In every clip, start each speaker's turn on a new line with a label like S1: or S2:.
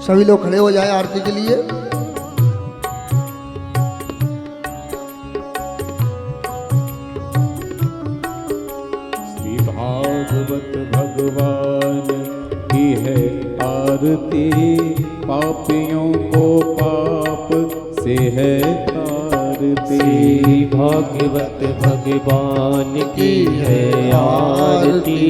S1: सभी लोग खड़े हो जाए आरती के लिए।
S2: श्री भागवत भगवान की है आरती, पापियों को पाप से है तारती।
S3: श्री भागवत भगवान की है आरती,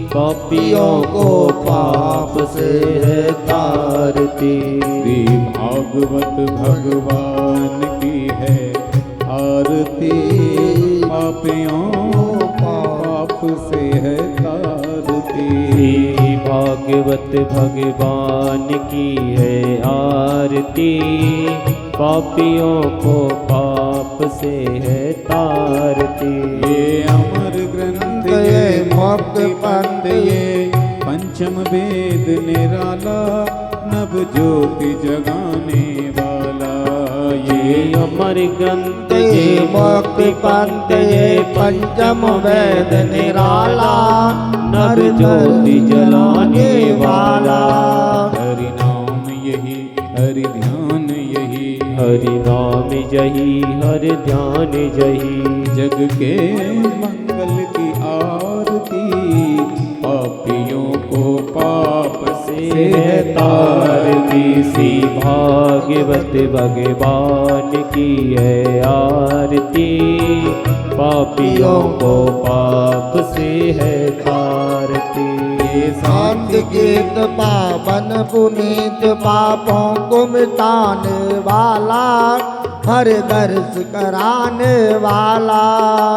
S3: पापियों को पाप से है तारती।
S2: श्री भागवत भगवान की है आरती, पापियों को पाप से है तारती।
S3: श्री भागवत भगवान की है आरती, पापियों को पाप से है तारती।
S2: ये अमर ग्रंथ ये मुक्ति पंथ ये पंचम वेद निराला, नव ज्योति जगाने वाला।
S3: ये अमर ग्रंथ ये मुक्ति पंथ ये पंचम वेद निराला, नव ज्योति जलाने वाला।
S2: हरि नाम यही हरि ध्यान यही,
S3: हरि नाम यही हरि ध्यान यही।
S2: जग के मंगल की आरती, पापियों को पाप से है तारती।
S3: श्री भागवत भगवान की है आरती, पापियों को पाप से है तारती।
S1: शांत गीत पावन पुनीत पापों को मिटाने वाला, हर दर्श कराने वाला।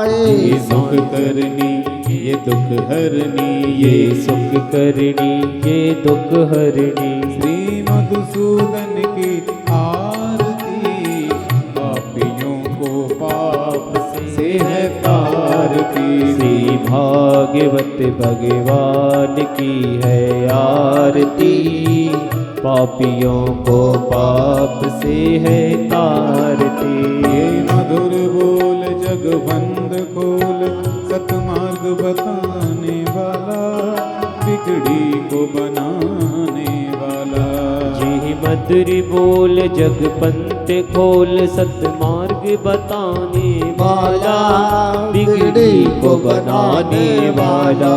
S3: ये
S2: सुख करनी ये दुख हरनी,
S3: ये सुख करनी ये दुख हरनी।
S2: श्री मधुसूदन की आरती, पापियों को पाप से है तारती।
S3: श्री भागवत भगवान की है आरती, पापियों को पाप से है तारती।
S2: ये मधुर बोल जगबंद खोल, सतमार्ग बताने वाला, बिगड़ी को बनाने वाला।
S3: जी मधुर बोल जगपंथ खोल, सतमार्ग बताने वाला, बिगड़ी को बनाने वाला।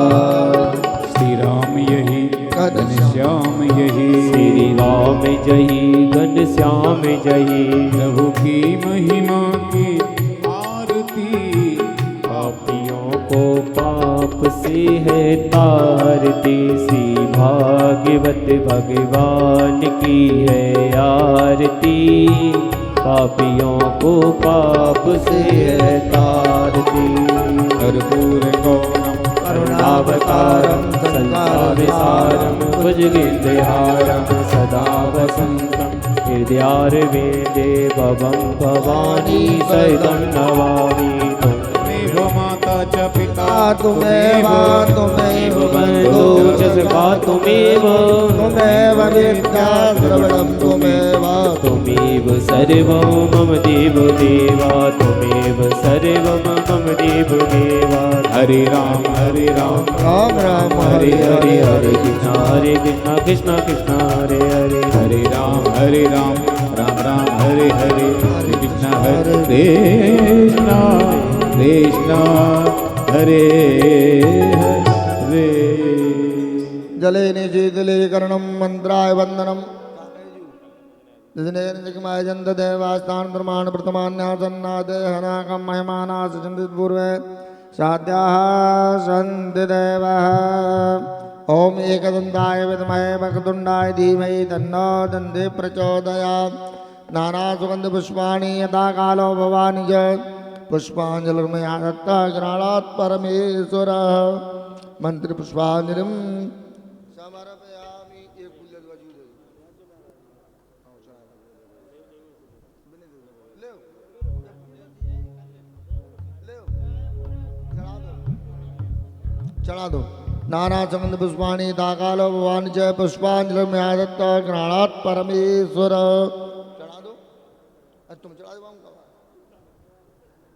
S2: श्री राम यही घनश्याम यही,
S3: श्री राम जही घनश्याम जही।
S2: प्रभु की महिमा की आरती,
S3: पापियों को पाप से है तारती। श्री भागवत भगवान की है आरती, पापियों को पाप से है तारती।
S2: कर्पूर गौरम
S3: करुणावतारं संसारसारं भुजगेन्द्रहारं सदा वसन्तं हृदयारविन्दे भवं भवानी सहितं नमामि।
S2: त्वमेव माता च पिता
S1: तुमेव तुमेव
S3: बन्धो च सखा त्वमेव,
S1: तुमेव विद्या द्रविणं तुमेव।
S3: त्वमेव सर्वं मम देवदेवा, त्वमेव सर्वं मम देवदेवा।
S2: हरे राम
S1: राम राम
S3: हरे हरे हरे कृष्णा कृष्णा कृष्णा हरे हरे।
S2: हरे राम राम राम हरे हरे, हरे कृष्णा कृष्णा हरे हरे।
S1: जले निशीतले कर्णं मंत्राय वंदनम। जिग्माय जंत देवास्तान प्रमाण प्रथमान्यासन्नादे हनाकं महिमानास चंदित पूर्वे साध्याः सन्ति देवः। ओम एकदन्ताय विद्महे वक्रतुण्डाय धीमहि तन्नो दन्ति प्रचोदयात्। नानासुगन्धपुष्पाणि यथा कालो भवानि च पुष्पाञ्जलिर्मया दत्ता गृह्णात् परमेश्वरः। मंत्रपुष्पाञ्जलिं समर्पयामि। एक फूल बाजू दे चढ़ा दो। नाना चंद पुष्पाणी दाकालो भगवान जय पुष्पांजलि में आदत्त गृहणात् परमेश्वर। चढ़ा दो। तुम चढ़ा दो।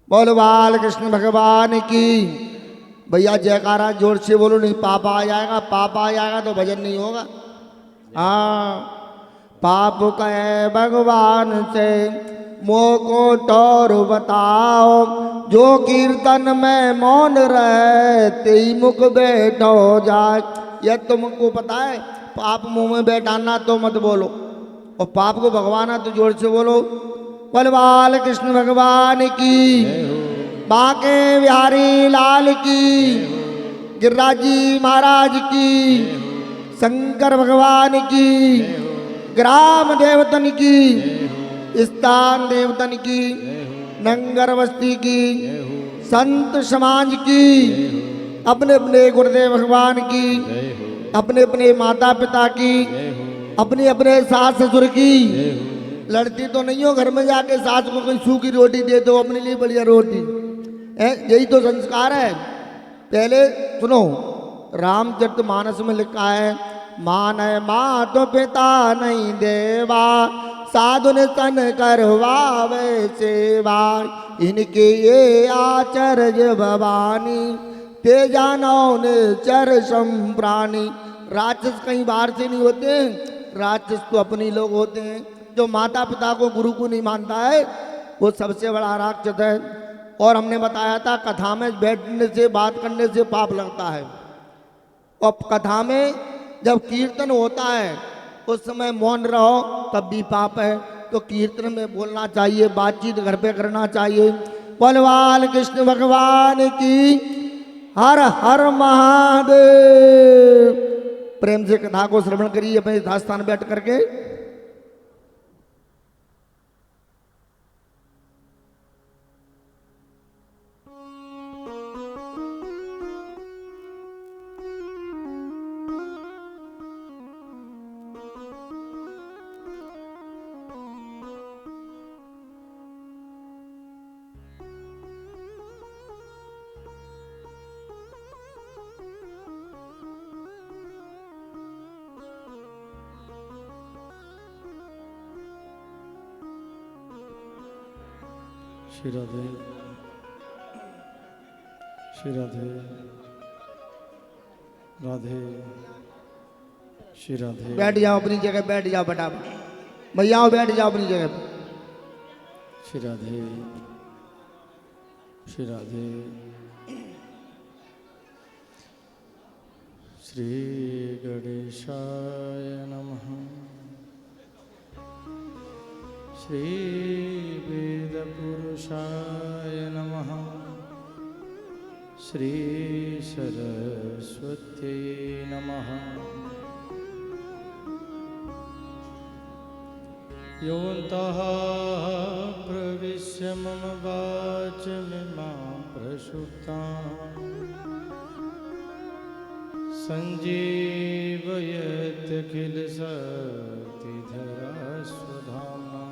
S1: बोलो बाल कृष्ण भगवान की। भैया जयकारा जोर से बोलो, नहीं पापा आ जाएगा, पापा आ जाएगा तो भजन नहीं होगा। हाँ पाप कहे भगवान से मोह को टोर बताओ, जो कीर्तन में मौन रहे तेई मुख बैठो जाए। यह तुमको पता है पाप मुंह में बैठाना तो मत बोलो, और पाप को भगवान तो जोर से बोलो। बलवाल कृष्ण भगवान की, बांके बिहारी लाल की, गिरिराज जी महाराज की, शंकर भगवान की, ग्राम देवतन की, स्थान देवतन की, नंगर बस्ती की, संत समाज की, अपने अपने गुरुदेव भगवान की, अपने अपने माता पिता की, अपने अपने सास ससुर की। लड़ती तो नहीं हो घर में जाके सास को कोई सूखी रोटी दे दो, अपने लिए बढ़िया रोटी, यही तो संस्कार है। पहले सुनो, रामचरितमानस में लिखा है, मान है माँ तो पिता नहीं देवा, साधु ने तन करवावे सेवा, इनके ये आचर्य भवानी, ते जानो ने चर संप्राणी। राक्षस कहीं बाहर से नहीं होते हैं, राक्षस तो अपनी लोग होते हैं। जो माता पिता को गुरु को नहीं मानता है वो सबसे बड़ा राक्षस है। और हमने बताया था कथा में बैठने से बात करने से पाप लगता है, और कथा में जब कीर्तन होता है उस समय मौन रहो तब भी पाप है। तो कीर्तन में बोलना चाहिए, बातचीत घर पे करना चाहिए। बलवाल कृष्ण भगवान की, हर हर महादेव। प्रेम से कथा को श्रवण करिए अपने यथास्थान बैठ करके।
S4: श्री राधे, श्री राधे, राधे, श्री राधे।
S1: बैठ जाओ अपनी जगह, बैठ जाओ बेटा, भैया बैठ जाओ अपनी जगह पे।
S4: श्री राधे, श्री राधे। श्री गणेशाय नमः। श्री वेदपुरुषाय नमः। श्री सरस्वत्यै नमः। योऽन्तः प्रविश्य मम वाचमिमां प्रसुप्तां सञ्जीवयत् किल शक्तिधरा स्वधाम्ना।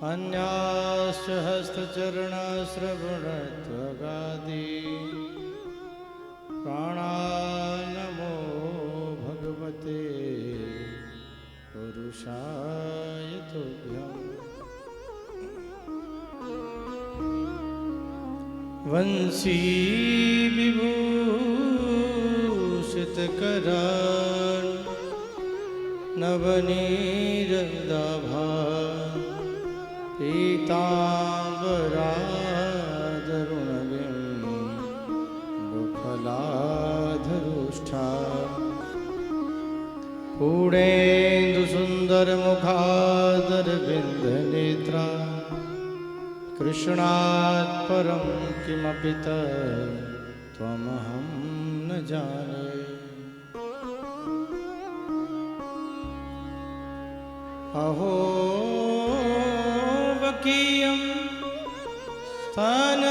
S4: अन्याश्च हस्तचरणश्रवणत्वगादि प्राणान्नमो भगवते पुरुषाय तुभ्यम्। वंशी विभूषितकरान् नवनीरदाभान् पीताम्बरादरुणबिम्बफलाधरुष्ठा। पूर्णेन्दुसुन्दरमुखादरविन्दनेत्रा कृष्णात् परं किमपि त्वमहं न जाने। अहो वकीयं स्थानकालकूटं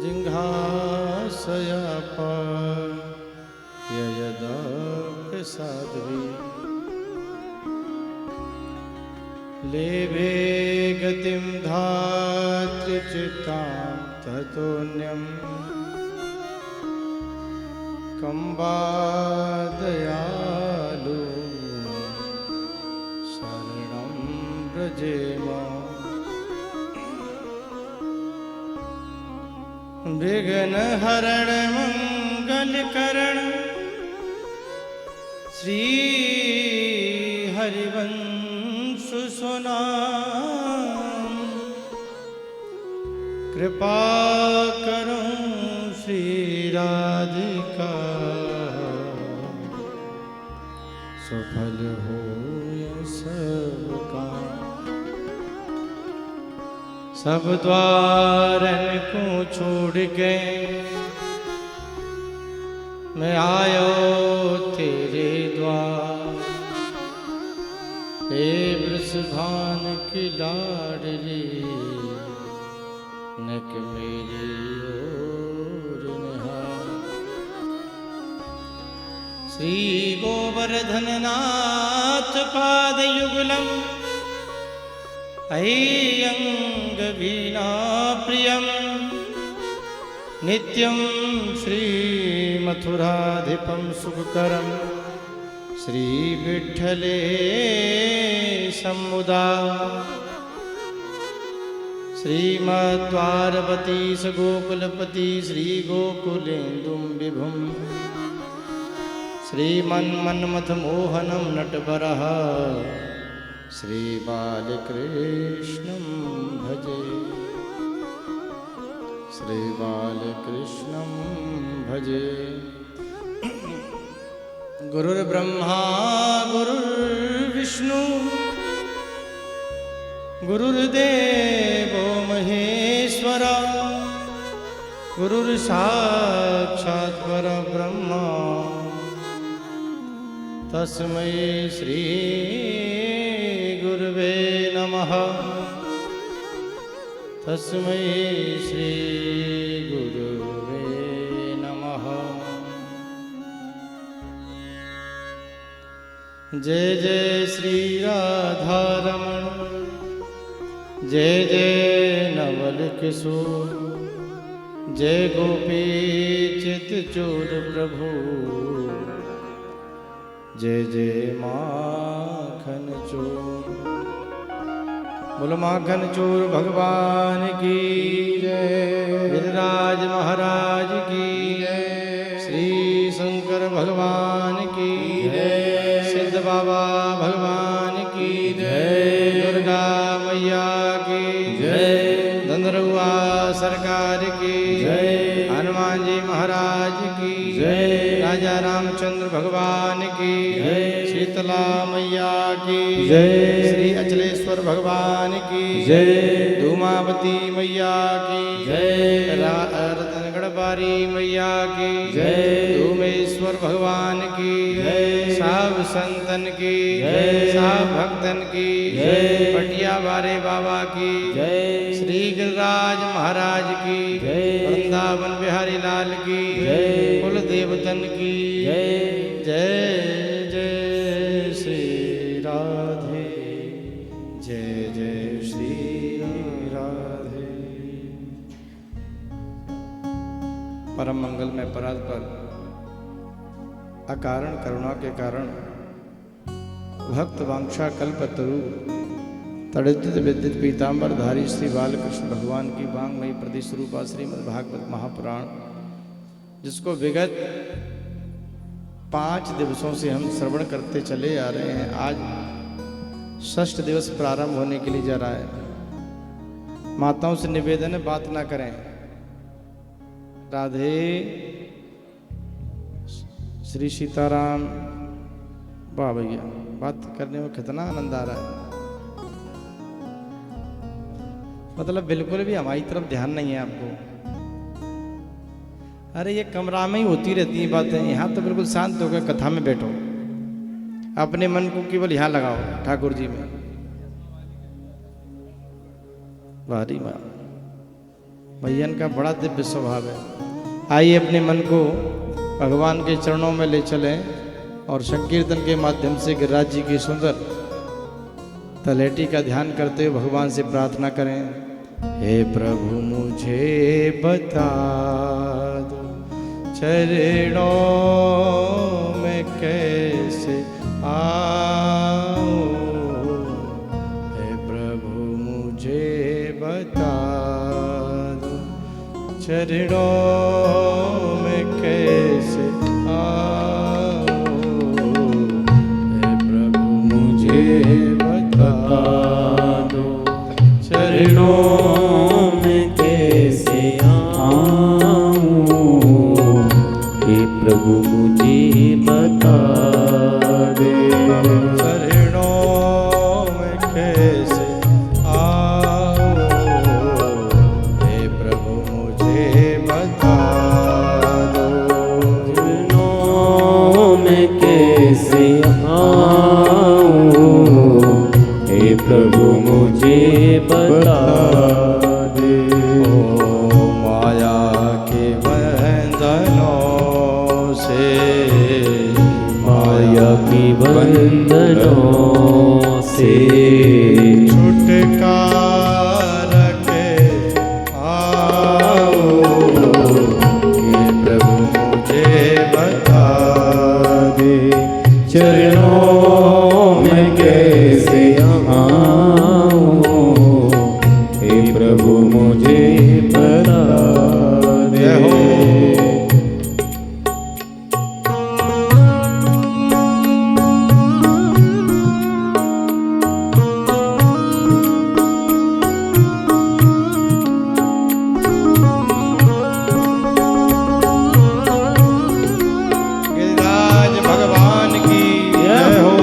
S4: जिघांसयापाययदासाध्वी। लेभे गतिं धात्रि चित्तां ततोऽन्यं कम्बादयालु शरणं व्रजेम। विघ्नहरण मंगल मंगलकरण श्री हरिवंश सुनाम। कृपा करो श्री राधिका सफल हो सब काम। सब द्वारन को छोड़ के मैं आयो तेरे द्वार। हे वृषभान की लाडली नक मेरी ओर निहार। श्री गोवर्धन नाथ पाद युगलम अय्यंग वीणा प्रियम। नित्यं श्री मथुराधिपं सुखकरं श्री विठ्ठले समुदा। श्रीमद्वारवती गोकुलपति श्री गोकुलेन्दुं विभुं। श्रीमन्मन्मथ मोहनं नटवरः श्री बालकृष्णं भजे। श्री बालकृष्णं भजे। गुरुर्ब्रह्मा गुरुर्विष्णु गुरुर्देवो महेश्वर। गुरुर्साक्षात् परब्रह्म तस्मै श्री गुरुवे नमः। तस्मै श्री गुरुवे नमः। जय जय श्री राधारमण जय जय नवल किशोर। जय गोपी चित चोर प्रभु जय जय माखन चोर। बोलो माखन चोर भगवान की जय। गिरिराज महाराज की जय। श्री शंकर भगवान की जय। सिद्ध बाबा भगवान की जय। दुर्गा मैया की जय। धनरुआ सरकार की जय। हनुमान जी महाराज की जय। राजा रामचंद्र भगवान की जय। शीतला मैया की जय। श्री अचलेश्वर भगवान की जय। धूमावती मैया की जय। रतनगढ़ बारी मैया की जय। धूमेश्वर भगवान की जय। सब संतन की जय। सब भक्तन की जय। पटिया बारे बाबा की जय। श्री गिरिराज महाराज की जय। वृंदावन बिहारी लाल की जय। कुल देवतन की जय। जय जय श्री राधे जय जय श्री राधे। परम मंगल में परात्पर अकारण करुणा के कारण भक्त वांछा कल्पतरु तड़ित विद्युत पीताम्बर धारी श्री बालकृष्ण भगवान की वांगमयी प्रदेश रूपा श्रीमद् भागवत महापुराण, जिसको विगत 5 दिवसों से हम श्रवण करते चले आ रहे हैं, आज षष्ठ दिवस प्रारंभ होने के लिए जा रहा है। माताओं से निवेदन है, बात ना करें। राधे श्री सीताराम। वाह भैया, बात करने में कितना आनंद आ रहा है। मतलब बिल्कुल भी हमारी तरफ ध्यान नहीं है आपको। अरे ये कमरा में ही होती रहती है बातें, यहाँ तो बिल्कुल शांत होकर कथा में बैठो, अपने मन को केवल यहाँ लगाओ ठाकुर जी में। भारी माँ भैया का बड़ा दिव्य स्वभाव है। आइए अपने मन को भगवान के चरणों में ले चलें और संकीर्तन के माध्यम से गिरिराज जी की सुंदर तलहटी का ध्यान करते हुए भगवान से प्रार्थना करें। हे प्रभु मुझे बता दो चरणों में कैसे आऊं। हे प्रभु मुझे बता दो चरणों में कैसे आऊं, हे प्रभु मुझे बता दो।
S3: चरणों में कैसे आऊं, हे प्रभु मुझे बता दे।
S4: चरणों में कैसे आऊं, हे प्रभु मुझे बता दो।
S3: चरणों में कैसे आऊं, हे प्रभु मुझे बता दे।
S4: ओ माया के बंधनों से,
S3: माया की बंधनों से
S4: छुटकारा के आओ, हे प्रभु मुझे बता दे।
S2: चरणों में कैसे आऊं, हे प्रभु मुझे बता दे।
S4: गिरिराज भगवान की जय हो।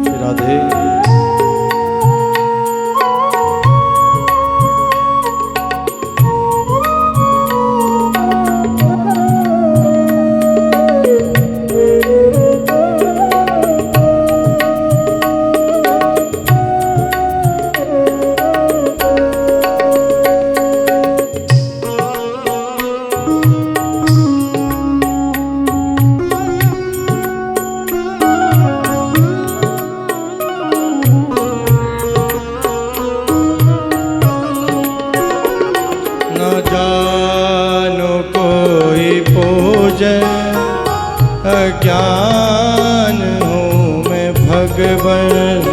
S4: श्री राधे। न जानो कोई पूजन, अज्ञान हूँ मैं भगवन।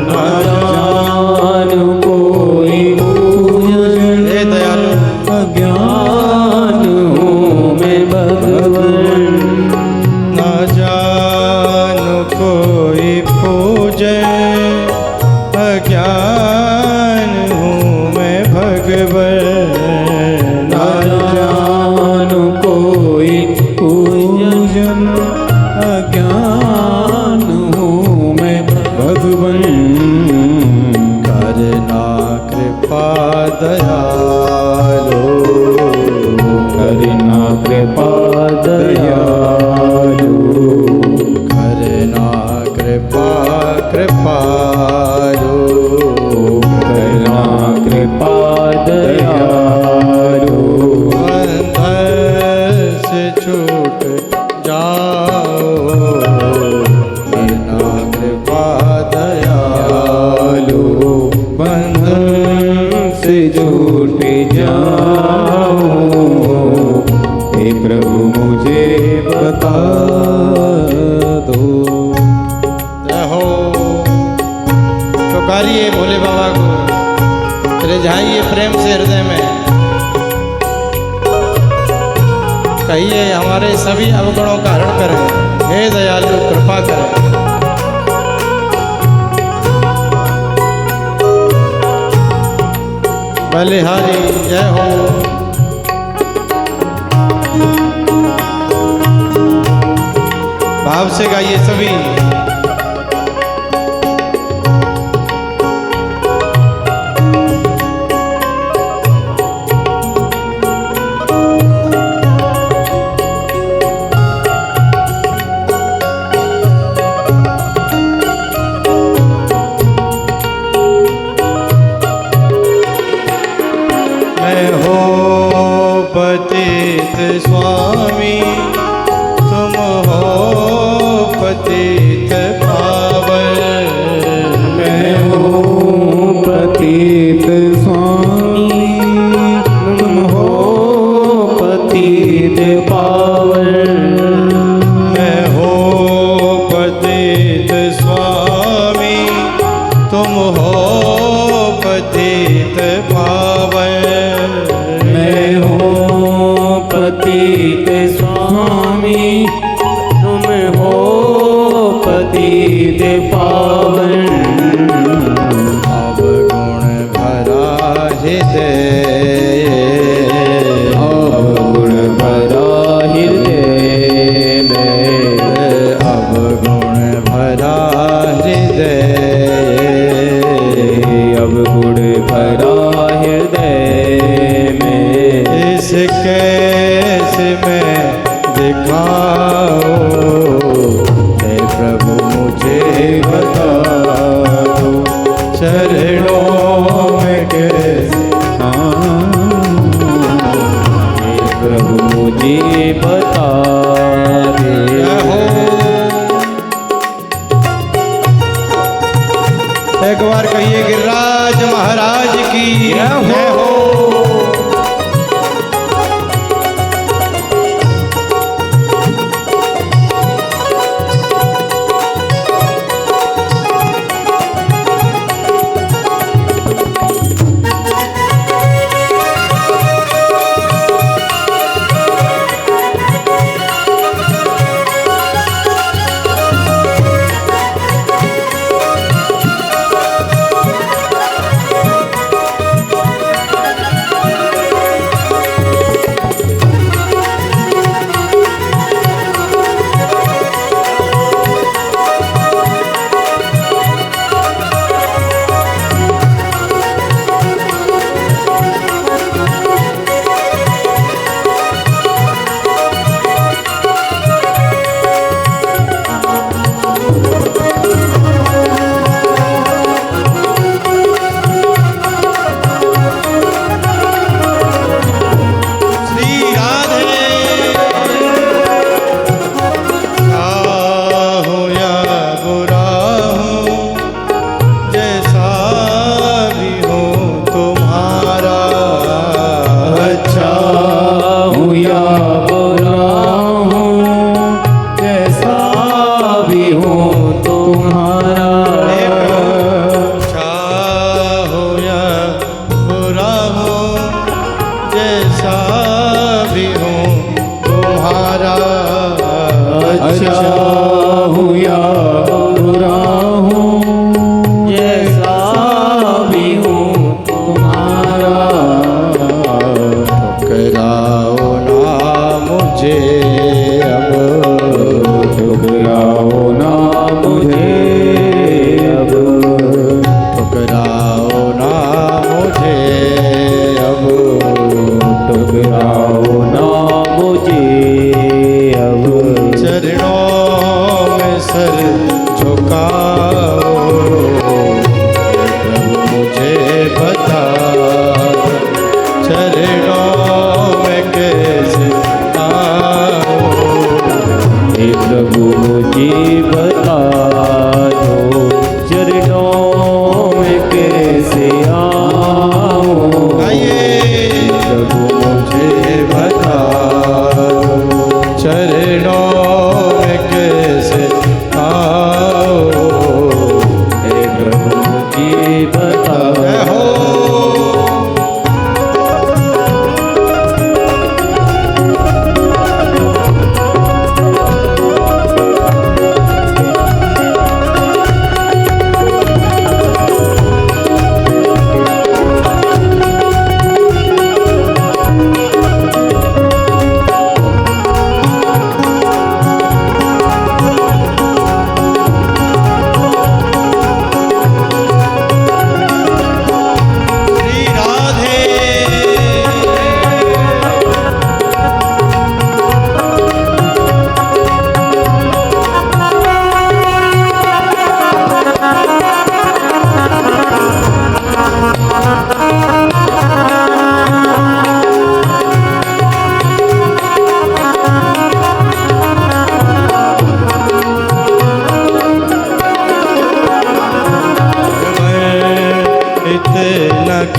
S4: न
S3: जानु कोई पूजन,
S4: हे दयालु।
S3: अज्ञान हूँ मैं भगवन।
S4: न जानो कोई पूजन, अज्ञान हूँ मैं भगवन।
S3: न जानु कोई पूजन, अज्ञान हूँ मैं भगवन।
S4: करना कृपा दयालो,
S2: करना कृपा दयालु,
S4: करना कृपा कृपालो,
S2: करना कृपा दयालु।
S4: बंधन से छूट जाओ, करना कृपा दयालो।
S2: बंधन से छूट जाओ, हे प्रभु मुझे बता दो।
S4: जय हो। पुकारिए भोले बाबा को, रिझाइए प्रेम से हृदय में। कहिए हमारे सभी अवगुणों का हरण करें, हे दयालु कृपा करें। बलिहारी जय हो। भाव से गाइए सभी। मैं हो पतित स्वामी, तुम हो पतित
S2: चरणों में कैसे आऊं,
S3: हे प्रभु मुझे बता दे।
S4: एक बार कहिए गिरिराज महाराज की जय हो।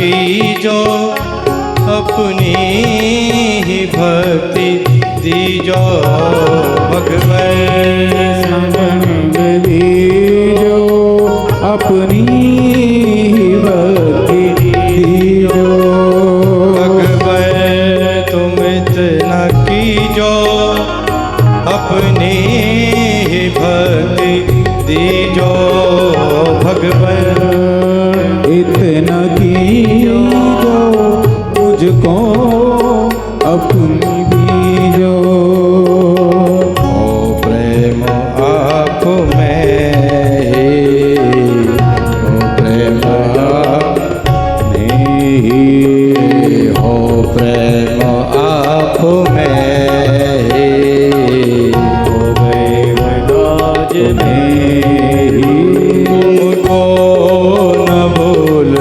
S4: कीजो अपनी ही भक्ति दीजो भगवैन
S2: संग दीजो अपनी ही भक्ति दीजो
S4: भगवैन तुम इतना कीजो अपनी ही भक्ति दीजो भगवैन
S2: इतना कीजो मुझको अपनी दीजो
S4: ओ प्रेम आप में ओ प्रेम आप में हो प्रेम आप में हो गए मदाज में तुमको न भूल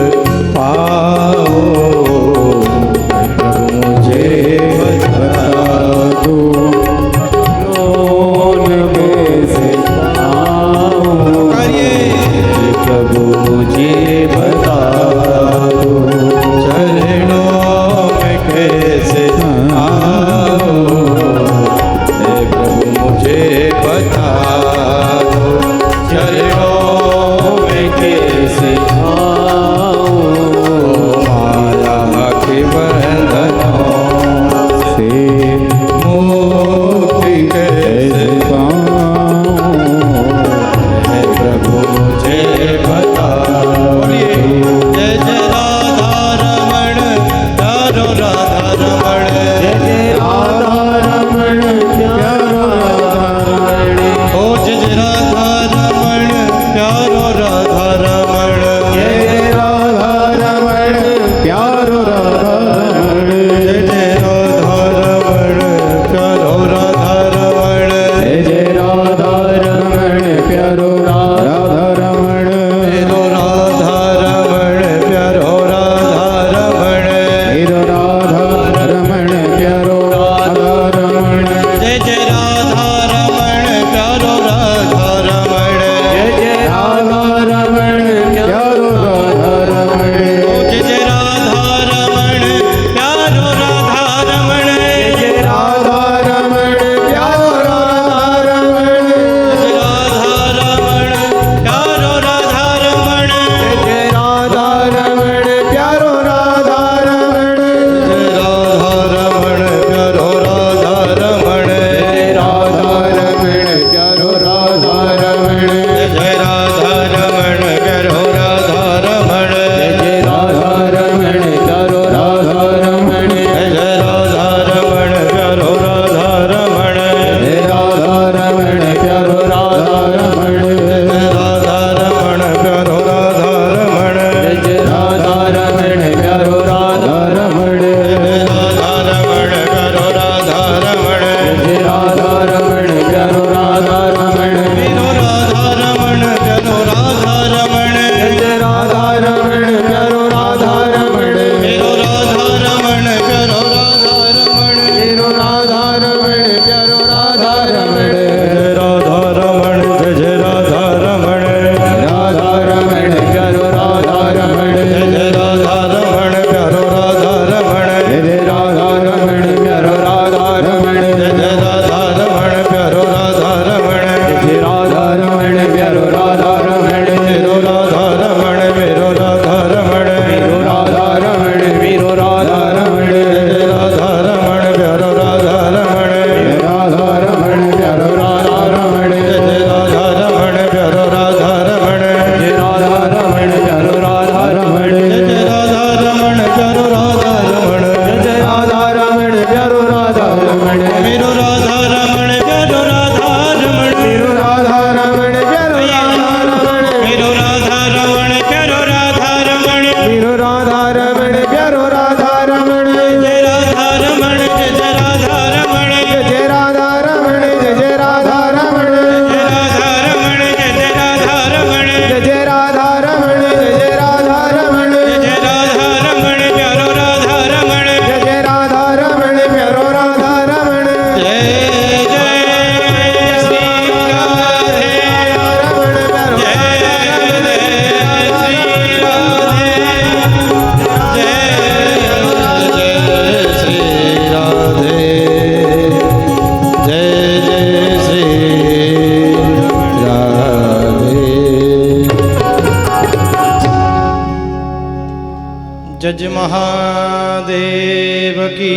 S4: जज महादेव की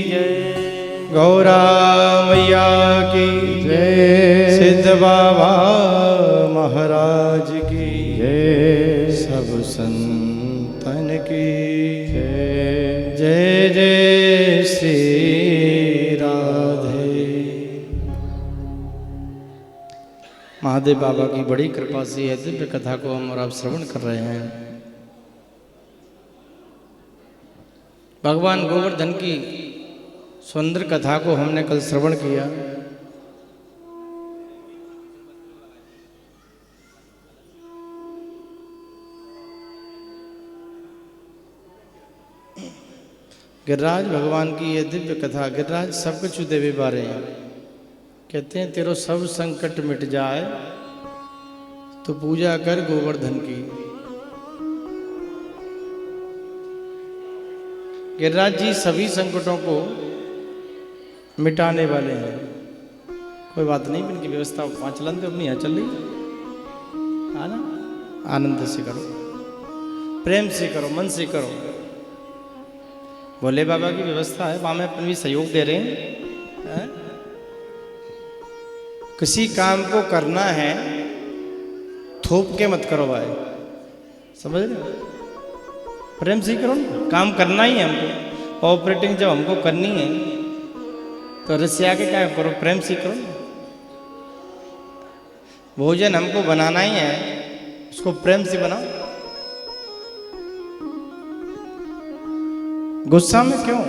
S3: जय
S4: गौरा मैया की
S2: जय
S4: सिद्ध बाबा महाराज की
S2: जय
S4: सब संतन की
S2: जय
S4: जय जय श्री राधे। महादेव बाबा की बड़ी कृपा से यह दिव्य कथा को हम और आप श्रवण कर रहे हैं। भगवान गोवर्धन की सुंदर कथा को हमने कल श्रवण किया। गिरिराज भगवान की यह दिव्य कथा, गिरिराज सब कुछ देवे बारे हैं। कहते हैं तेरो सब संकट मिट जाए तो पूजा कर गोवर्धन की। गिरिराज जी सभी संकटों को मिटाने वाले हैं। कोई बात नहीं, इनकी व्यवस्था वहाँ चलन तो अपनी यहाँ चल रही है ना। आनंद से करो, प्रेम से करो, मन से करो। भोले बाबा की व्यवस्था है, वहाँ में अपन भी सहयोग दे रहे हैं। किसी काम को करना है थोप के मत करो भाई, समझ रहे हो? प्रेम से करो ना, काम करना ही है हमको। ऑपरेटिंग जब हमको करनी है तो रसिया के क्या करो, प्रेम से करो ना। भोजन हमको बनाना ही है, उसको प्रेम से बनाओ। गुस्सा में क्यों?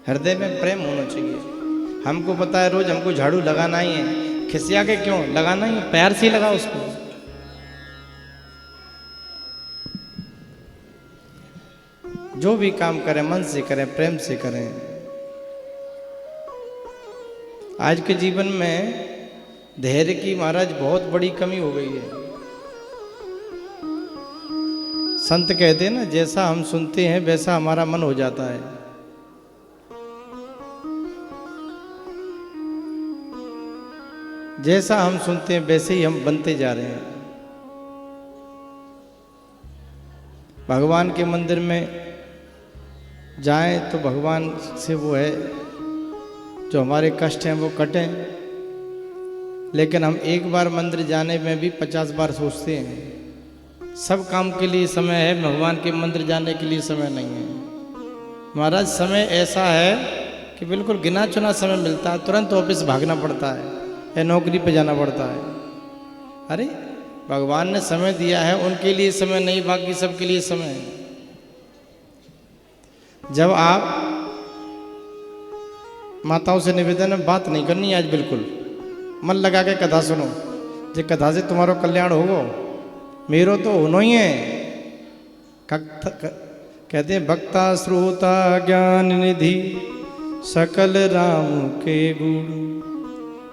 S4: हृदय में प्रेम होना चाहिए। हमको पता है रोज हमको झाड़ू लगाना ही है, खिसिया के क्यों लगाना ही है, प्यार से लगाओ उसको। जो भी काम करें मन से करें, प्रेम से करें। आज के जीवन में धैर्य की महाराज बहुत बड़ी कमी हो गई है। संत कहते हैं ना, जैसा हम सुनते हैं वैसा हमारा मन हो जाता है। जैसा हम सुनते हैं वैसे ही हम बनते जा रहे हैं। भगवान के मंदिर में जाएं तो भगवान से वो है जो हमारे कष्ट हैं वो कटें। लेकिन हम एक बार मंदिर जाने में भी 50 बार सोचते हैं। सब काम के लिए समय है, भगवान के मंदिर जाने के लिए समय नहीं है। महाराज समय ऐसा है कि बिल्कुल गिना चुना समय मिलता है, तुरंत ऑफिस भागना पड़ता है या नौकरी पे जाना पड़ता है। अरे भगवान ने समय दिया है, उनके लिए समय नहीं, बाकी सबके लिए समय है। जब आप माताओं से निवेदन है, बात नहीं करनी आज, बिल्कुल मन लगा के कथा सुनो। जे कथा से तुम्हारा कल्याण होगा, मेरो तो होना ही है। कहते हैं भक्ता श्रोता ज्ञान निधि सकल राम के गुण।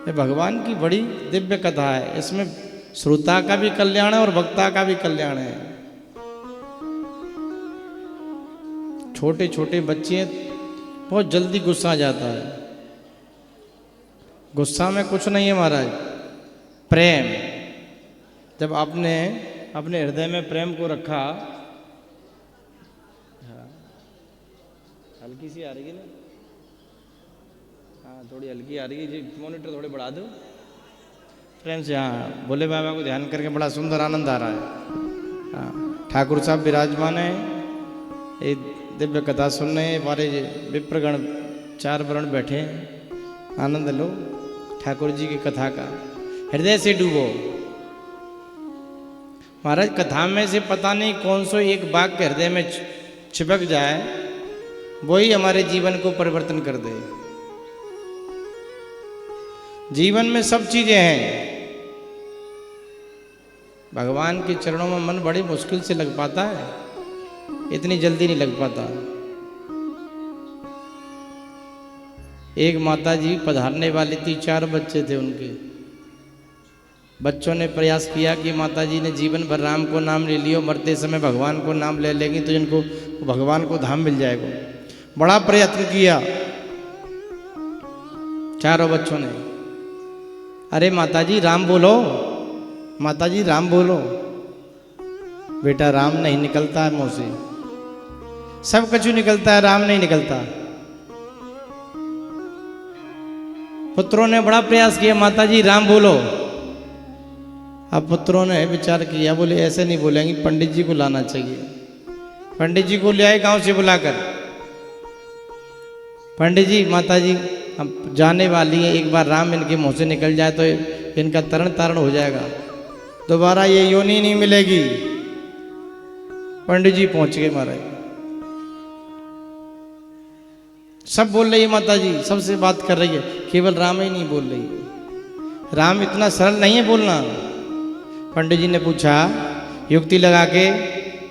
S4: ये भगवान की बड़ी दिव्य कथा है। इसमें श्रोता का भी कल्याण है और भक्ता का भी कल्याण है। छोटे छोटे बच्चे बहुत जल्दी गुस्सा आ जाता है। गुस्सा में कुछ नहीं है महाराज, प्रेम। जब आपने अपने हृदय में प्रेम को रखा, हल्की सी आ रही है ना, हाँ थोड़ी हल्की आ रही है जी, मॉनिटर थोड़े बढ़ा दो प्रेम से। हाँ, भोले बाबा को ध्यान करके बड़ा सुंदर आनंद आ रहा है। हाँ, ठाकुर साहब विराजमान है, ये दिव्य कथा सुन रहे हैं। हमारे विप्रगण 4 वर्ण बैठे हैं, आनंद लो ठाकुर जी की कथा का, हृदय से डूबो। महाराज कथा में से पता नहीं कौन सो एक वाक्य हृदय में चिपक जाए, वही हमारे जीवन को परिवर्तन कर दे। जीवन में सब चीजें हैं, भगवान के चरणों में मन बड़ी मुश्किल से लग पाता है, इतनी जल्दी नहीं लग पाता। एक माता जी पधारने वाली थी, 4 बच्चे थे उनके। बच्चों ने प्रयास किया कि माता जी ने जीवन भर राम को नाम ले लियो, मरते समय भगवान को नाम ले लेंगी तो इनको भगवान को धाम मिल जाएगा। बड़ा प्रयत्न किया 4 बच्चों ने। अरे माता जी राम बोलो, माता जी राम बोलो। बेटा राम नहीं निकलता है मुंह से। सब कछु निकलता है, राम नहीं निकलता। पुत्रों ने बड़ा प्रयास किया, माता जी राम बोलो। अब पुत्रों ने विचार किया, बोले ऐसे नहीं बोलेंगे, पंडित जी को लाना चाहिए। पंडित जी को ले आए गांव से बुलाकर। पंडित जी, माता जी हम जाने वाली हैं, एक बार राम इनके मुंह से निकल जाए तो इनका तरण तारण हो जाएगा, दोबारा ये योनि नहीं मिलेगी। पंडित जी पहुंच गए महाराज। सब बोल रही है माता जी, सबसे बात कर रही है, केवल राम ही नहीं बोल रही। राम इतना सरल नहीं है बोलना। पंडित जी ने पूछा युक्ति लगा के,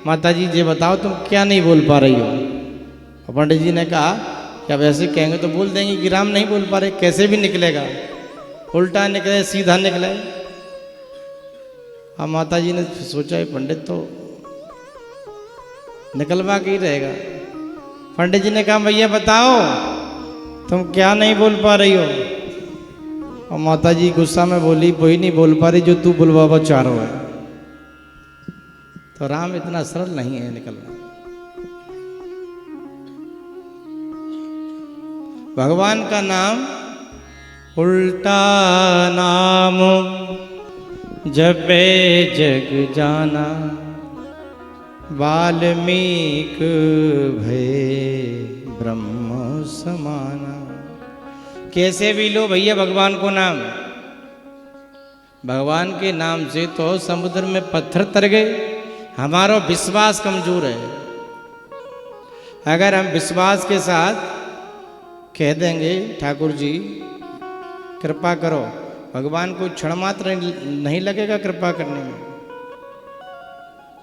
S4: माता जी ये बताओ तुम क्या नहीं बोल पा रही हो। और पंडित जी ने कहा कि अब ऐसे कहेंगे तो बोल देंगे कि राम नहीं बोल पा रहे, कैसे भी निकलेगा, उल्टा निकले सीधा निकले। अब माता जी ने सोचा ये पंडित तो निकलवा के ही रहेगा। पंडित जी ने कहा भैया बताओ तुम क्या नहीं बोल पा रही हो। और माता जी गुस्सा में बोली, वही नहीं बोल पा रही जो तू बुलवावा चाह रहा है। तो राम इतना सरल नहीं है निकलना। भगवान का नाम उल्टा नाम जपे जग जाना, वाल्मीक भय ब्रह्म समाना। कैसे भी लो भैया भगवान को नाम। भगवान के नाम से तो समुद्र में पत्थर तर गए। हमारा विश्वास कमजोर है। अगर हम विश्वास के साथ कह देंगे ठाकुर जी कृपा करो, भगवान को क्षण मात्र नहीं लगेगा कृपा करने में।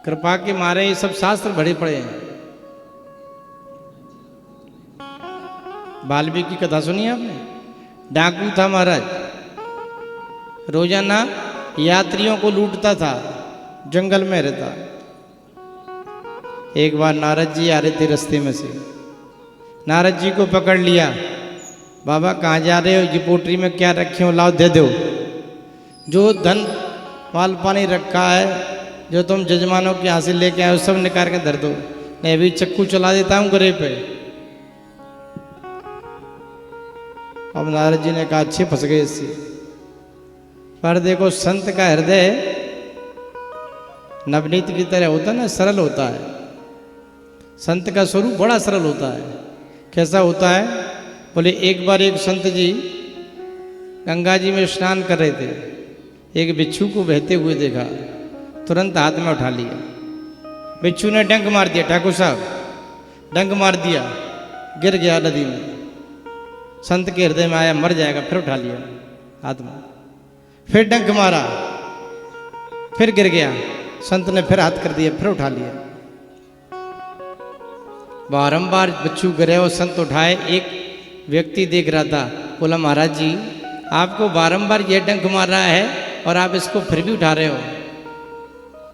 S4: कृपा के मारे ये सब शास्त्र भरे पड़े हैं। वाल्मीकि की कथा सुनी आपने? डाकू था महाराज, रोजाना यात्रियों को लूटता था, जंगल में रहता। एक बार नारद जी आ रहे थे रास्ते में से, नारद जी को पकड़ लिया। बाबा कहाँ जा रहे हो? ये पोटरी में क्या रखे हो, लाओ दे दो। जो धन माल पानी रखा है, जो तुम जजमानों के यहाँ से लेके आए हो, सब निकाल के धर दो, नहीं अभी चक्कू चला देता हूँ गरे पे। अब नारद जी ने कहा अच्छे फंस गए इससे। पर देखो संत का हृदय नवनीत की तरह होता है ना, सरल होता है। संत का स्वरूप बड़ा सरल होता है। कैसा होता है? बोले एक बार एक संत जी गंगा जी में स्नान कर रहे थे, एक बिच्छू को बहते हुए देखा, तुरंत हाथ में उठा लिया। बिच्छू ने डंक मार दिया, ठाकुर साहब डंक मार दिया, गिर गया नदी में। संत के हृदय में आया मर जाएगा, फिर उठा लिया हाथ में, फिर डंक मारा, फिर गिर गया। संत ने फिर हाथ कर दिया, फिर उठा लिया। बारंबार बिच्छू गिरे और संत उठाए। एक व्यक्ति देख रहा था, बोला महाराज जी आपको बारंबार ये डंक मार रहा है और आप इसको फिर भी उठा रहे हो,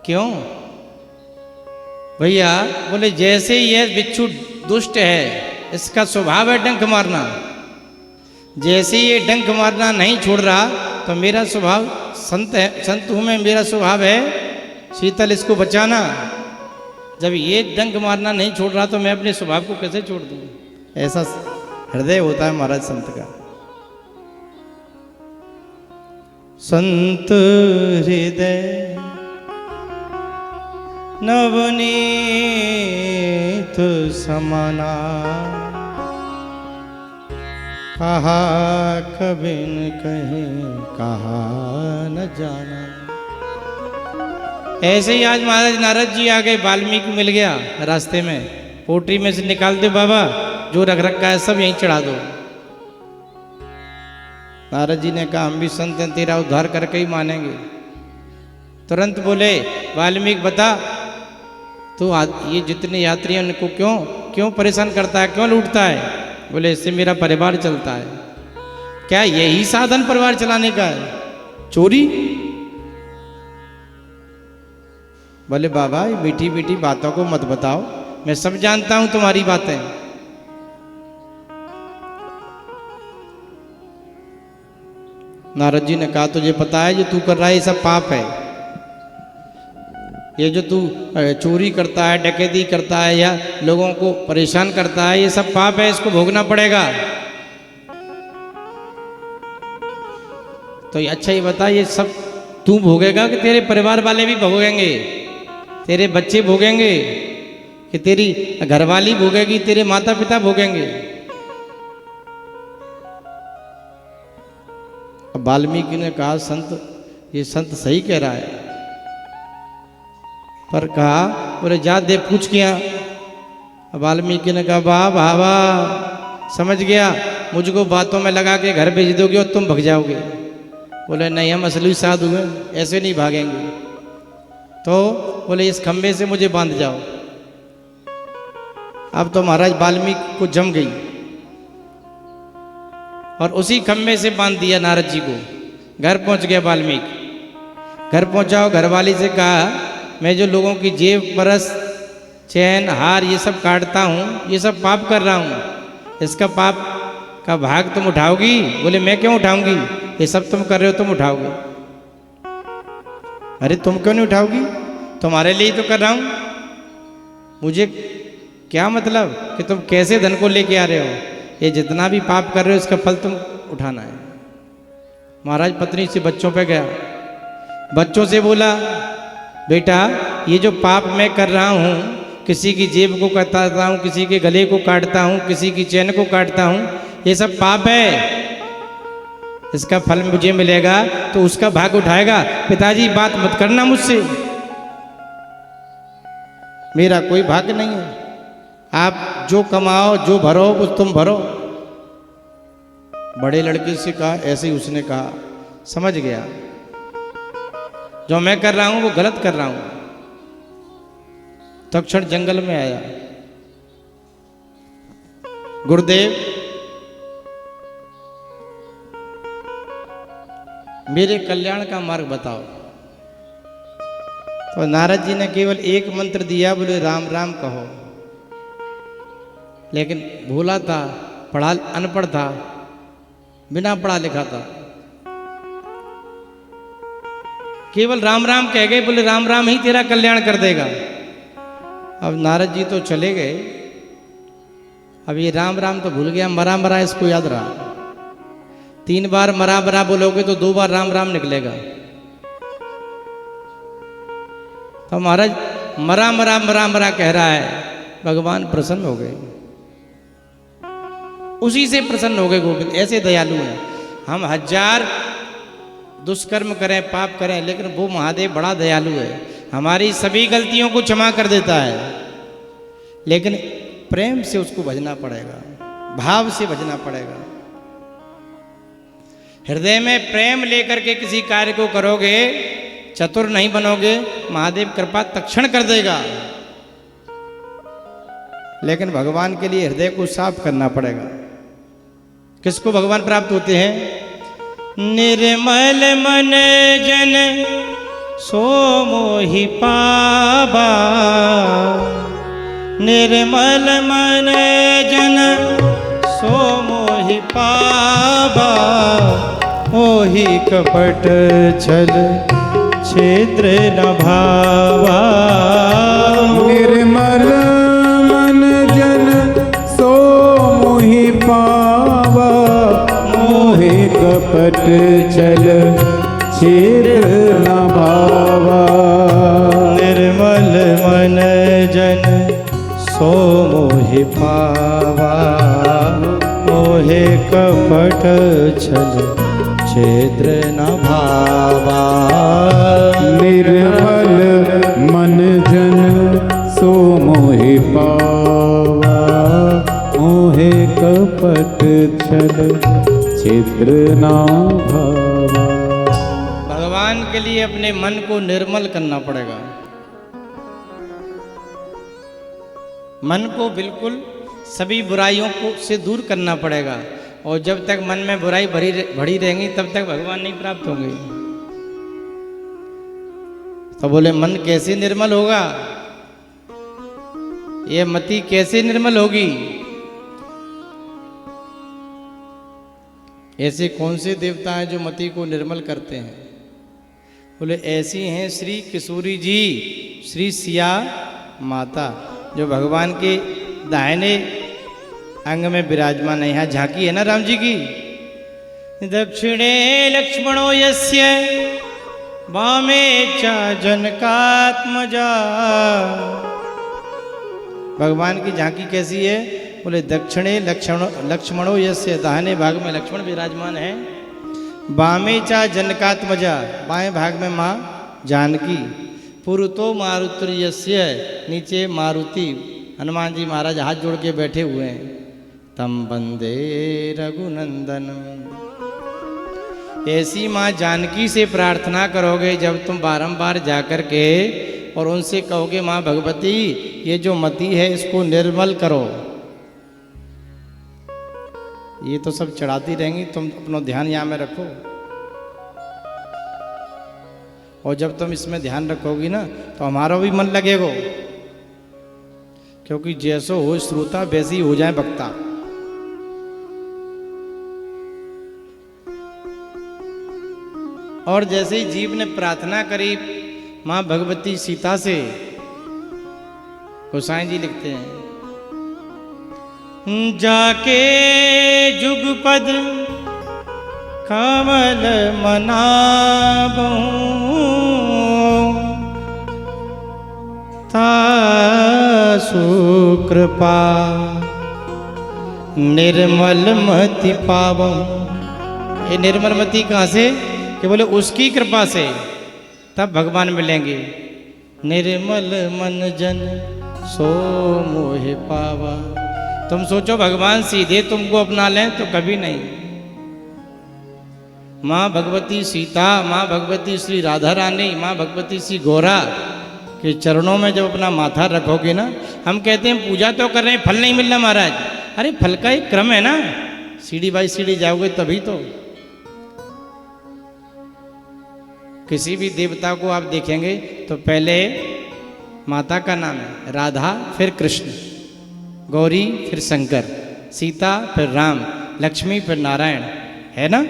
S4: क्यों? भैया बोले जैसे ये बिच्छू दुष्ट है, इसका स्वभाव है डंक मारना। जैसे ये डंक मारना नहीं छोड़ रहा तो मेरा स्वभाव संत है, संत हूं मैं, मेरा स्वभाव है शीतल इसको बचाना। जब ये डंक मारना नहीं छोड़ रहा तो मैं अपने स्वभाव को कैसे छोड़ दूं? ऐसा हृदय होता है महाराज संत का। संत हृदय नवनीत समाना, कहा कभी न कहीं कहा न जाना। ऐसे ही आज महाराज नारद जी आ गए, वाल्मीकि मिल गया रास्ते में। पोटरी में से निकाल दो बाबा, जो रख रखा है सब यहीं चढ़ा दो। नारद जी ने कहा हम भी संत हैं, तेरा उद्धार करके ही मानेंगे। तुरंत बोले वाल्मीकि बता तो ये जितने यात्री हैं उनको क्यों परेशान करता है, क्यों लूटता है? बोले इससे मेरा परिवार चलता है। क्या यही साधन परिवार चलाने का है, चोरी? बोले बाबा ये मीठी मीठी बातों को मत बताओ, मैं सब जानता हूं तुम्हारी बातें। नारद जी ने कहा तुझे पता है जो तू कर रहा है ये सब पाप है। ये जो तू चोरी करता है, डकैती करता है या लोगों को परेशान करता है, ये सब पाप है, इसको भोगना पड़ेगा। तो अच्छा ये बता, ये सब तू भोगेगा कि तेरे परिवार वाले भी भोगेंगे? तेरे बच्चे भोगेंगे कि तेरी घरवाली भोगेगी, तेरे माता पिता भोगेंगे? वाल्मीकि ने कहा संत, ये संत सही कह रहा है, पर कहा बोले जा दे पूछ किया। वाल्मीकि ने कहा वाह वाह वाह, समझ गया, मुझको बातों में लगा के घर भेज दोगे और तुम भग जाओगे। बोले नहीं, हम असली साधु हैं, ऐसे नहीं भागेंगे। तो बोले इस खंबे से मुझे बांध जाओ। अब तो महाराज वाल्मीकि को जम गई और उसी खंबे से बांध दिया नारद जी को। घर पहुंच गया वाल्मीकि, घर पहुंचाओ, घरवाली से कहा मैं जो लोगों की जेब, परस, चैन, हार ये सब काटता हूँ, ये सब पाप कर रहा हूँ, इसका पाप का भाग तुम उठाओगी? बोले मैं क्यों उठाऊंगी, ये सब तुम कर रहे हो, तुम उठाओगे। अरे तुम क्यों नहीं उठाओगी, तुम्हारे लिए ही तो कर रहा हूँ, मुझे क्या मतलब कि तुम कैसे धन को लेके आ रहे हो, ये जितना भी पाप कर रहे हो इसका फल तुम उठाना है। महाराज पत्नी से बच्चों पे गया, बच्चों से बोला बेटा ये जो पाप मैं कर रहा हूँ, किसी की जेब को काटता हूँ, किसी के गले को काटता हूँ, किसी की चैन को काटता हूँ, ये सब पाप है, इसका फल मुझे मिलेगा तो उसका भाग उठाएगा। पिताजी बात मत करना मुझसे, मेरा कोई भाग नहीं है, आप जो कमाओ जो भरो वो तुम भरो। बड़े लड़के से कहा, ऐसे ही उसने कहा, समझ गया जो मैं कर रहा हूं वो गलत कर रहा हूं। तक्षण जंगल में आया, गुरुदेव मेरे कल्याण का मार्ग बताओ। तो नारद जी ने केवल एक मंत्र दिया, बोले राम राम कहो। लेकिन भोला था, पढ़ा अनपढ़ था, बिना पढ़ा लिखा था, केवल राम राम कह गए, बोले राम राम ही तेरा कल्याण कर देगा। अब नारद जी तो चले गए, अब ये राम राम तो भूल गया, मरा मरा इसको याद रहा। 3 बार मरा मरा बोलोगे तो 2 बार राम राम निकलेगा। तो महाराज मरा मरा मरा मरा कह रहा है, भगवान प्रसन्न हो गए, उसी से प्रसन्न हो गए गोविंद। ऐसे दयालु हैं। हम 1000 दुष्कर्म करें, पाप करें, लेकिन वो महादेव बड़ा दयालु है, हमारी सभी गलतियों को क्षमा कर देता है, लेकिन प्रेम से उसको भजना पड़ेगा, भाव से भजना पड़ेगा। हृदय में प्रेम लेकर के किसी कार्य को करोगे, चतुर नहीं बनोगे, महादेव कृपा तक्षण कर देगा, लेकिन भगवान के लिए हृदय को साफ करना पड़ेगा। किसको भगवान प्राप्त होते हैं? निर्मल मन जन सो मोहि पावा, निर्मल मन जन सो मोहि पावा, मोहि कपट छल छिद्र न भावा।
S2: निर्मल मन जन सो मोहि पावा, मोहि कपट छल छिद्र न भावा।
S4: निर्मल मन जन सो मोहि पावा, मोहि कपट छल छिद्र न भावा।
S2: निर्मल मन जन सो मोहि पावा, मोहि कपट छल छिद्र न भावा।
S4: भगवान के लिए अपने मन को निर्मल करना पड़ेगा, मन को बिल्कुल सभी बुराइयों को से दूर करना पड़ेगा। और जब तक मन में बुराई भरी रहेंगी तब तक भगवान नहीं प्राप्त होंगे। तो बोले मन कैसे निर्मल होगा, ये मति कैसे निर्मल होगी? ऐसे कौन से देवता हैं जो मति को निर्मल करते हैं? बोले ऐसी हैं श्री किशोरी जी, श्री सिया माता जो भगवान के दाहिने अंग में विराजमान है। यहाँ झांकी है ना राम जी की। दक्षिणे लक्ष्मणो यस्य वामे च जनकात्मजा। भगवान की झांकी कैसी है? बोले दक्षिणे लक्ष्मणो यस्य, दाहिने भाग में लक्ष्मण विराजमान है, वामे चा जनकात्मजा, बाएं भाग में माँ जानकी, पुरतो मारुति यस्य, नीचे मारुति हनुमान जी महाराज हाथ जोड़ के बैठे हुए हैं। तम वंदे रघुनंदन। ऐसी माँ जानकी से प्रार्थना करोगे जब तुम बारंबार जाकर के और उनसे कहोगे माँ भगवती ये जो मति है इसको निर्मल करो। ये तो सब चढ़ाती रहेंगी, तुम अपना ध्यान यहाँ में रखो। और जब तुम इसमें ध्यान रखोगी ना तो हमारा भी मन लगेगा, क्योंकि जैसो हो श्रोता वैसी हो जाए वक्ता। और जैसे ही जीव ने प्रार्थना करी माँ भगवती सीता से, गोसाई जी लिखते हैं जाके जुगपद कमल मनाबहूं तासु कृपा निर्मल मति पावं। ये निर्मल मति कहाँ से? कि बोले उसकी कृपा से तब भगवान मिलेंगे। निर्मल मन जन सो मोहे पावा। तुम सोचो भगवान सीधे तुमको अपना लें तो कभी नहीं। माँ भगवती सीता, माँ भगवती श्री राधा रानी, माँ भगवती श्री गौरा के चरणों में जब अपना माथा रखोगे ना, हम कहते हैं पूजा तो कर रहे हैं फल नहीं मिल रहा महाराज। अरे फल का एक क्रम है ना, सीढ़ी बाई सीढ़ी जाओगे तभी तो। किसी भी देवता को आप देखेंगे तो पहले माता का नाम है राधा, फिर कृष्ण, गौरी फिर शंकर, सीता फिर राम, लक्ष्मी फिर नारायण, है ना।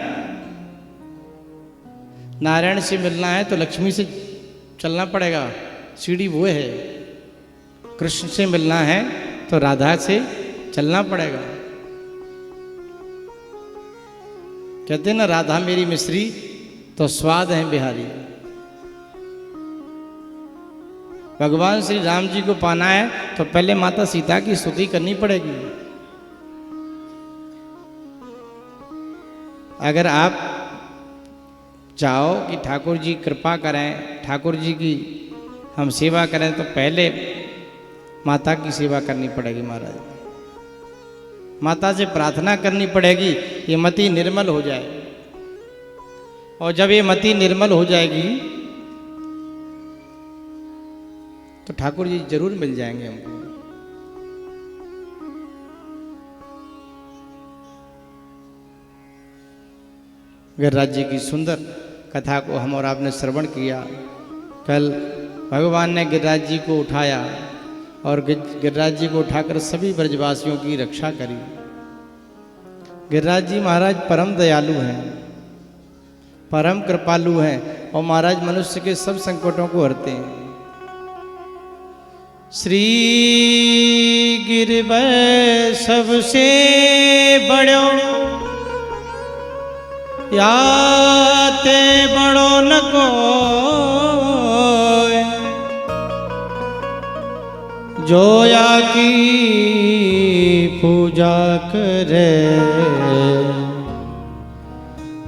S4: नारायण से मिलना है तो लक्ष्मी से चलना पड़ेगा, सीढ़ी वो है। कृष्ण से मिलना है तो राधा से चलना पड़ेगा। कहते हैं ना राधा मेरी मिश्री तो स्वाद है बिहारी। भगवान श्री राम जी को पाना है तो पहले माता सीता की स्तुति करनी पड़ेगी। अगर आप चाहो कि ठाकुर जी कृपा करें, ठाकुर जी की हम सेवा करें, तो पहले माता की सेवा करनी पड़ेगी महाराज। माता से प्रार्थना करनी पड़ेगी ये मति निर्मल हो जाए। और जब ये मति निर्मल हो जाएगी तो ठाकुर जी जरूर मिल जाएंगे हमको। गिरिराज जी की सुंदर कथा को हम और आपने श्रवण किया। कल भगवान ने गिरिराज जी को उठाया और गिरिराज जी को उठाकर सभी ब्रजवासियों की रक्षा करी। गिरिराज जी महाराज परम दयालु हैं, परम कृपालु हैं और महाराज मनुष्य के सब संकटों को हरते हैं। श्री गिरबै सबसे बड़ो याते बड़ो न कोय, जोया की पूजा करे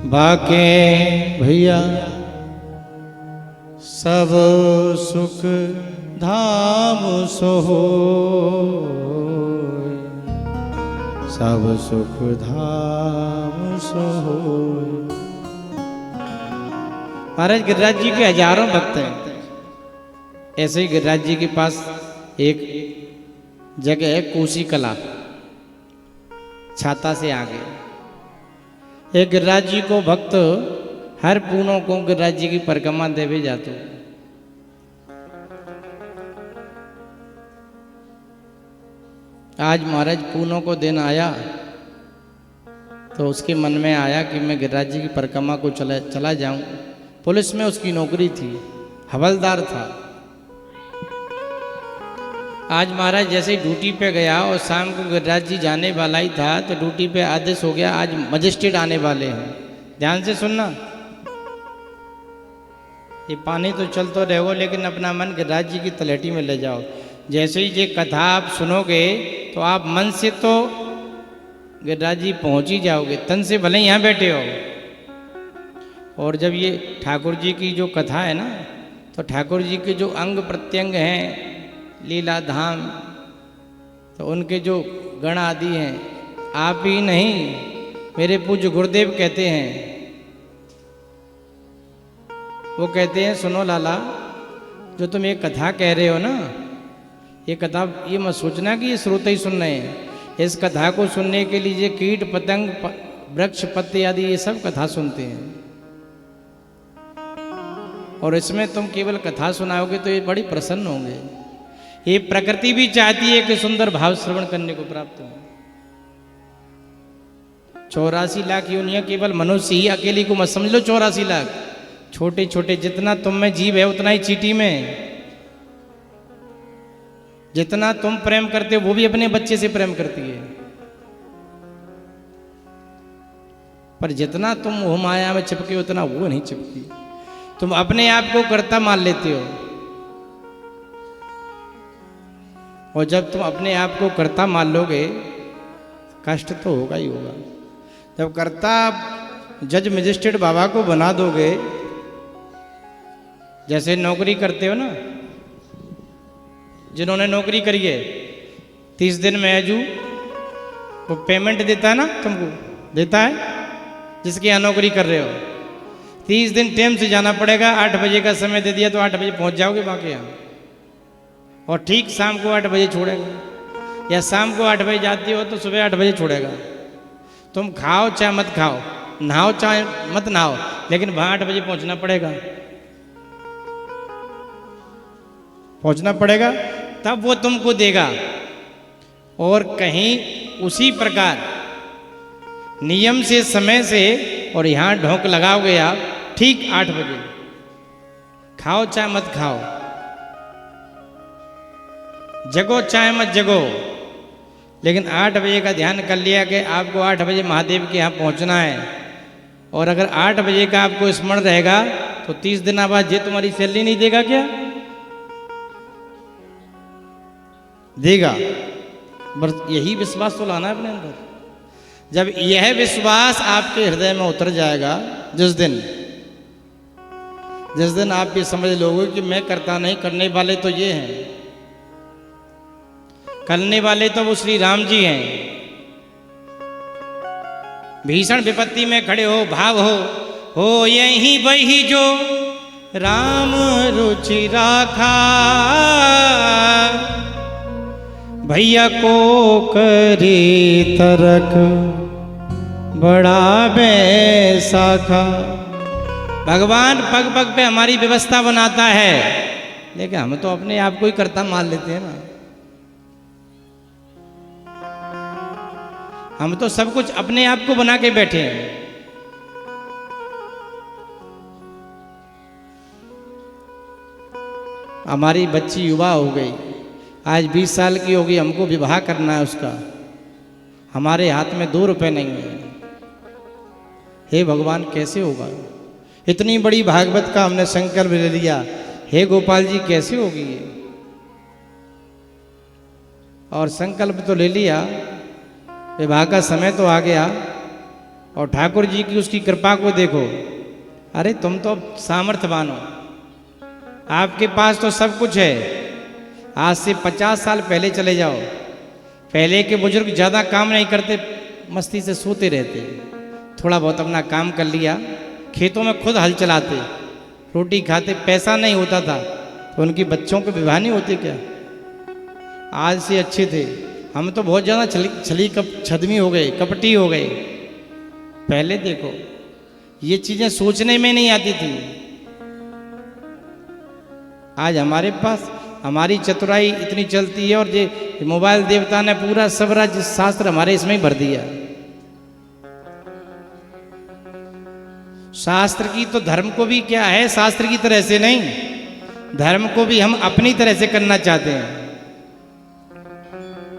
S4: बाके भैया सब सुख धाम सोहो, सब सुख धाम सोहो। महाराज गिरिराज जी के हजारों भक्त हैं। ऐसे ही गिरिराज जी के पास एक जगह है कोसी कला, छाता से आगे। एक गिरिराज जी को भक्त हर पूनों को गिरिराज जी की परिक्रमा देवे जाते। आज महाराज पूनों को दिन आया तो उसके मन में आया कि मैं गिरिराज जी की परिक्रमा को चला जाऊं। पुलिस में उसकी नौकरी थी, हवलदार था। आज महाराज जैसे ही ड्यूटी पे गया और शाम को गिरिराज जी जाने वाला ही था तो ड्यूटी पे आदेश हो गया आज मजिस्ट्रेट आने वाले हैं। ध्यान से सुनना, ये पानी तो चल तो रहो लेकिन अपना मन गिरिराज जी की तलहटी में ले जाओ। जैसे ही ये कथा आप सुनोगे तो आप मन से तो गिरिराज जी पहुँच ही जाओगे, तन से भले यहाँ बैठे हो। और जब ये ठाकुर जी की जो कथा है ना, तो ठाकुर जी के जो अंग प्रत्यंग हैं लीला धाम, तो उनके जो गण आदि हैं, आप ही नहीं मेरे पूज्य गुरुदेव कहते हैं, वो कहते हैं सुनो लाला, जो तुम ये कथा कह रहे हो ना, ये कथा ये मत सोचना कि ये श्रोता ही सुन रहे हैं। इस कथा को सुनने के लिए ये कीट पतंग वृक्ष पत्ते आदि ये सब कथा सुनते हैं, और इसमें तुम केवल कथा सुनाओगे तो ये बड़ी प्रसन्न होंगे। ये प्रकृति भी चाहती है कि सुंदर भाव श्रवण करने को प्राप्त हो। 84 लाख योनियां केवल मनुष्य ही अकेली को मत समझ लो। 84 लाख छोटे छोटे, जितना तुम में जीव है उतना ही चींटी में। जितना तुम प्रेम करते हो वो भी अपने बच्चे से प्रेम करती है, पर जितना तुम मोह माया में चिपके उतना वो नहीं चिपकी। तुम अपने आप को कर्ता मान लेते हो, और जब तुम अपने आप को कर्ता मान लोगे कष्ट तो होगा ही होगा। जब कर्ता जज मजिस्ट्रेट बाबा को बना दोगे, जैसे नौकरी करते हो ना, जिन्होंने नौकरी करी है 30 दिन में आजू वो पेमेंट देता है ना, तुमको देता है जिसके यहाँ नौकरी कर रहे हो। 30 दिन टाइम से जाना पड़ेगा। 8 बजे का समय दे दिया तो 8 बजे पहुँच जाओगे बाकी यहाँ, और ठीक शाम को 8 बजे छोड़ेगा, या शाम को 8 बजे जाती हो तो सुबह 8 बजे छोड़ेगा। तुम खाओ चाहे मत खाओ, नहाओ चाहे मत नहाओ, लेकिन वहाँ 8 बजे पहुँचना पड़ेगा, पहुँचना पड़ेगा, तब वो तुमको देगा। और कहीं उसी प्रकार नियम से समय से, और यहाँ ढोक लगाओगे आप ठीक 8 बजे, खाओ चाहे मत खाओ, जगो चाहे मत जगो, लेकिन 8 बजे का ध्यान कर लिया कि आपको 8 बजे महादेव के यहाँ पहुँचना है। और अगर 8 बजे का आपको स्मरण रहेगा तो 30 दिन बाद ये तुम्हारी सैलरी नहीं देगा क्या? देगा। बस यही विश्वास तो लाना है अपने अंदर। जब यह विश्वास आपके हृदय में उतर जाएगा, जिस दिन आप ये समझ लोगे कि मैं करता नहीं, करने वाले तो ये हैं, करने वाले तो वो श्री राम जी हैं। भीषण विपत्ति में खड़े हो, भाव हो यही वही जो राम रुचि राखा, भैया को करे तरक बड़ा बैसाखा। भगवान पग पग पे हमारी व्यवस्था बनाता है, लेकिन हम तो अपने आप को ही कर्ता मान लेते हैं ना। हम तो सब कुछ अपने आप को बना के बैठे हैं। हमारी बच्ची युवा हो गई, आज 20 साल की होगी, हमको विवाह करना है उसका, हमारे हाथ में 2 रुपए नहीं है। हे भगवान कैसे होगा? इतनी बड़ी भागवत का हमने संकल्प ले लिया, हे गोपाल जी कैसे होगी ये? और संकल्प तो ले लिया, विवाह का समय तो आ गया, और ठाकुर जी की उसकी कृपा को देखो। अरे तुम तो सामर्थ्यवान हो, आपके पास तो सब कुछ है। आज से 50 साल पहले चले जाओ, पहले के बुजुर्ग ज़्यादा काम नहीं करते, मस्ती से सोते रहते, थोड़ा बहुत अपना काम कर लिया, खेतों में खुद हल चलाते, रोटी खाते, पैसा नहीं होता था तो उनकी बच्चों के विवाह नहीं होते क्या? आज से अच्छे थे। हम तो बहुत ज़्यादा छदमी हो गए, कपटी हो गए। पहले देखो ये चीज़ें सोचने में नहीं आती थी। आज हमारे पास हमारी चतुराई इतनी चलती है, और ये मोबाइल देवता ने पूरा सब राज्य शास्त्र हमारे इसमें ही भर दिया। शास्त्र की तो धर्म को भी क्या है, शास्त्र की तरह से नहीं, धर्म को भी हम अपनी तरह से करना चाहते हैं।